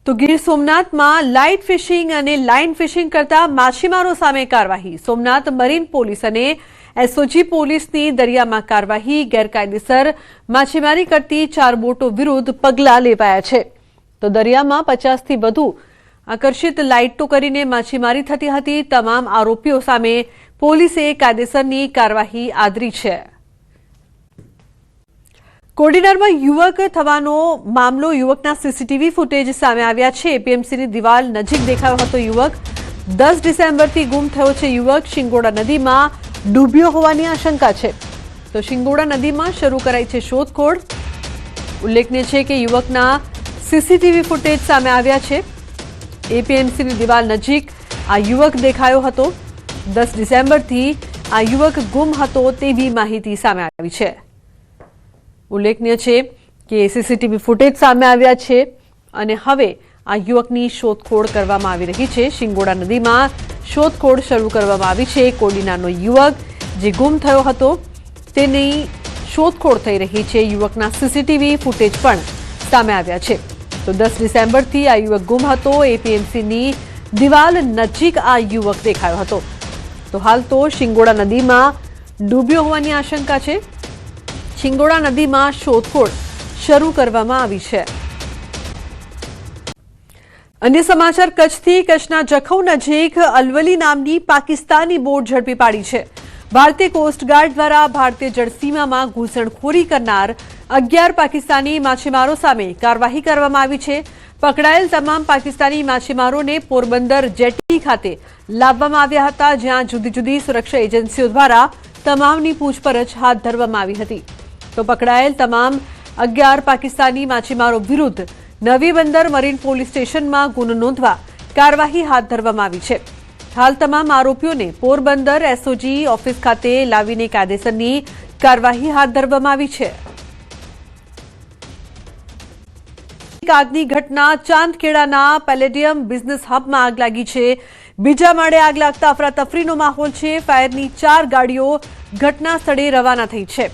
તો ગીર સોમનાથમાં light fishing અને લાઇન ફિશિંગ કરતા માછીમારો સામે કાર્યવાહી। સોમનાથ મરીન પોલીસ અને એસઓજી પોલીસની દરિયામાં કાર્યવાહી। ગેરકાયદેસર માછીમારી કરતી 4 બોટો વિરુદ્ધ પગલાં લેવાયા છે। તો દરિયામાં 50થી વધુ આકર્ષિત લાઇટો કરીને માછીમારી થતી હતી। તમામ આરોપીઓ સામે પોલીસે કાયદેસરની કાર્યવાહી આદરી છે। કોડીનારમાં યુવક થવાનો મામલો, યુવકના સીસીટીવી ફૂટેજ સામે આવ્યા છે। એપીએમસીની દિવાલ નજીક દેખાયો હતો યુવક। 10 ડિસેમ્બરથી ગુમ થયો છે યુવક। શિંગોડા નદીમાં ડૂબ્યો હોવાની આશંકા છે। તો શિંગોડા નદીમાં શરૂ કરાઈ છે શોધખોળ। ઉલ્લેખનીય છે કે યુવકના સીસીટીવી ફૂટેજ સામે આવ્યા છે। એપીએમસીની દિવાલ નજીક આ યુવક દેખાયો હતો। 10 ડિસેમ્બરથી આ યુવક ગુમ હતો તેવી માહિતી સામે આવી છે। ઉલ્લેખનીય છે કે સીસીટીવી ફૂટેજ સામે આવ્યા છે અને હવે આ યુવકની શોધખોળ કરવામાં આવી રહી છે। શિંગોડા નદીમાં શોધખોળ શરૂ કરવામાં આવી છે। કોડીનારનો યુવક જે ગુમ થયો હતો તેની શોધખોળ થઈ રહી છે। યુવકના સીસીટીવી ફૂટેજ પણ સામે આવ્યા છે। તો 10 ડિસેમ્બરથી આ યુવક ગુમ હતો। એપીએમસીની દિવાલ નજીક આ યુવક દેખાયો હતો। તો હાલ તો શિંગોડા નદીમાં ડૂબ્યો હોવાની આશંકા છે। શિંગોડા નદીમાં શોધખોળ શરૂ કરવામાં આવી છે। અન્ય સમાચાર કચ્છથી। કચ્છના જખૌ નજીક અલવલી નામની પાકિસ્તાની બોટ ઝડપી પાડી છે। ભારતીય કોસ્ટગાર્ડ દ્વારા ભારતીય જળસીમામાં ઘૂસણખોરી કરનાર 11 પાકિસ્તાની માછીમારો સામે કાર્યવાહી કરવામાં આવી છે। પકડાયેલ તમામ પાકિસ્તાની માછીમારોને પોરબંદર જેટી ખાતે લાવવામાં આવ્યા હતા, જ્યાં જુદી જુદી સુરક્ષા એજન્સીઓ દ્વારા તમામની પૂછપરછ હાથ ધરવામાં આવી હતી। તો પકડાયેલ તમામ 11 પાકિસ્તાની માછીમારો વિરુદ્ધ નવી બંદર મરીન પોલીસ સ્ટેશનમાં ગુનો નોંધવા કાર્યવાહી હાથ ધરવામાં આવી છે। હાલ તમામ આરોપીઓને પોરબંદર એસઓજી ઓફિસ ખાતે લાવીને કાયદેસરની કાર્યવાહી હાથ ધરવામાં આવી છે। આગની ઘટના। ચાંદખેડાના પેલેડિયમ બિઝનેસ હબમાં આગ લાગી છે। બીજા માળે આગ લાગતા અફરાતફરીનો માહોલ છે। ફાયરની 4 ગાડીઓ ઘટના સ્થળે રવાના થઈ છે।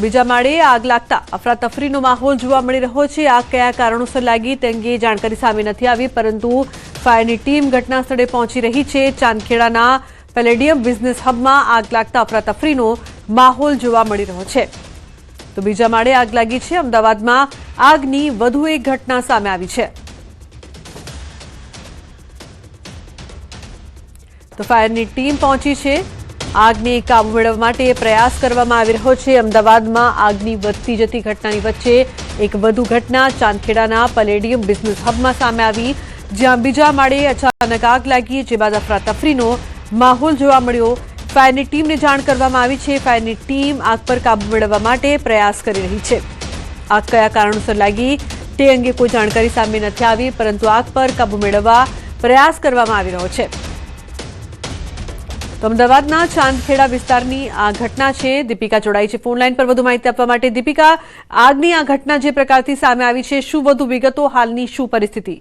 બીજા માળે આગ લાગતા અફરાતફરીનો માહોલ જોવા મળી રહ્યો છે। આગ કયા કારણોસર લાગી તે અંગે જાણકારી સામે નથી આવી, પરંતુ ફાયરની ટીમ ઘટના સ્થળે પહોંચી રહી છે। ચાંદખેડાના પેલેડિયમ બિઝનેસ હબમાં આગ લાગતા અફરાતફરીનો માહોલ જોવા મળી રહ્યો છે। તો બીજા માળે આગ લાગી છે। અમદાવાદમાં આગની વધુ એક ઘટના સામે આવી છે। તો ફાયરની ટીમ પહોંચી છે। આગને કાબુ મેળવવા માટે પ્રયાસ કરવામાં આવી રહ્યો છે। અમદાવાદમાં આગની વધતી જતી ઘટનાની વચ્ચે એક વધુ ઘટના ચાંદખેડાના પેલેડિયમ બિઝનેસ હબમાં સામે આવી, જ્યાં બીજા માળે અચાનક આગ લાગી, જે બાદ અફરાતફરીનો માહોલ જોવા મળ્યો। ફાયરની ટીમને જાણ કરવામાં આવી છે। ફાયરની ટીમ આગ પર કાબુ મેળવવા માટે પ્રયાસ કરી રહી છે। આગ કયા કારણોસર લાગી તે અંગે કોઈ જાણકારી સામે નથી આવી, પરંતુ આગ પર કાબુ મેળવવા પ્રયાસ કરવામાં આવી રહ્યો છે। તો અમદાવાદના ચાંદખેડા વિસ્તારની આ ઘટના છે। દીપિકા જોડાઈ છે ફોન લાઈન પર વધુ માહિતી આપવા માટે। દીપિકા, આગની આ ઘટના જે પ્રકારથી સામે આવી છે, શું વધુ વિગતો, હાલની શું પરિસ્થિતિ?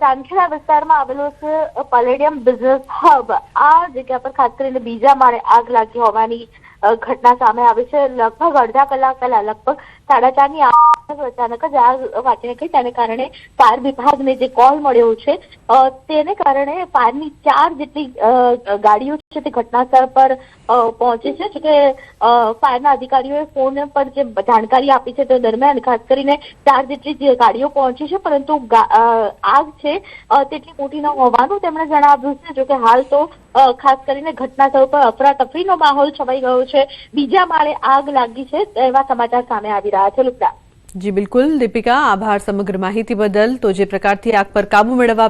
ચાંદખેડા વિસ્તારમાં આવેલો છે પેલેડિયમ બિઝનેસ હબ। આ જગ્યા પર ખાસ કરીને બીજા માળે આગ લાગી હોવાની ઘટના સામે આવી છે। લગભગ અડધા કલાક પહેલા, લગભગ 4:30ની અચાનક જ આગ વાંચીને ગઈ, તેને કારણે ફાયર વિભાગને જે કોલ મળ્યો છે તેને કારણે ફાયરની 4 જેટલી ગાડીઓ છે તે ઘટનાસ્થળ પર પહોંચી છે। જો કે ફાયરના અધિકારીઓએ ફોન પર જે જાણકારી આપી છે તે દરમિયાન ખાસ કરીને 4 જેટલી ગાડીઓ પહોંચી છે, પરંતુ આગ છે તેટલી મોટી ન હોવાનું તેમણે જણાવ્યું છે। જો કે હાલ તો ખાસ કરીને ઘટનાસ્થળ પર અફરાતફરીનો માહોલ છવાઈ ગયો છે। બીજા માળે આગ લાગી છે એવા સમાચાર સામે આવી રહ્યા છે। લુકડા જી બિલકુલ દીપિકા, આભાર સમગ્ર માહિતી બદલ। તો જે પ્રકારથી આગ પર કાબુ મેળવવા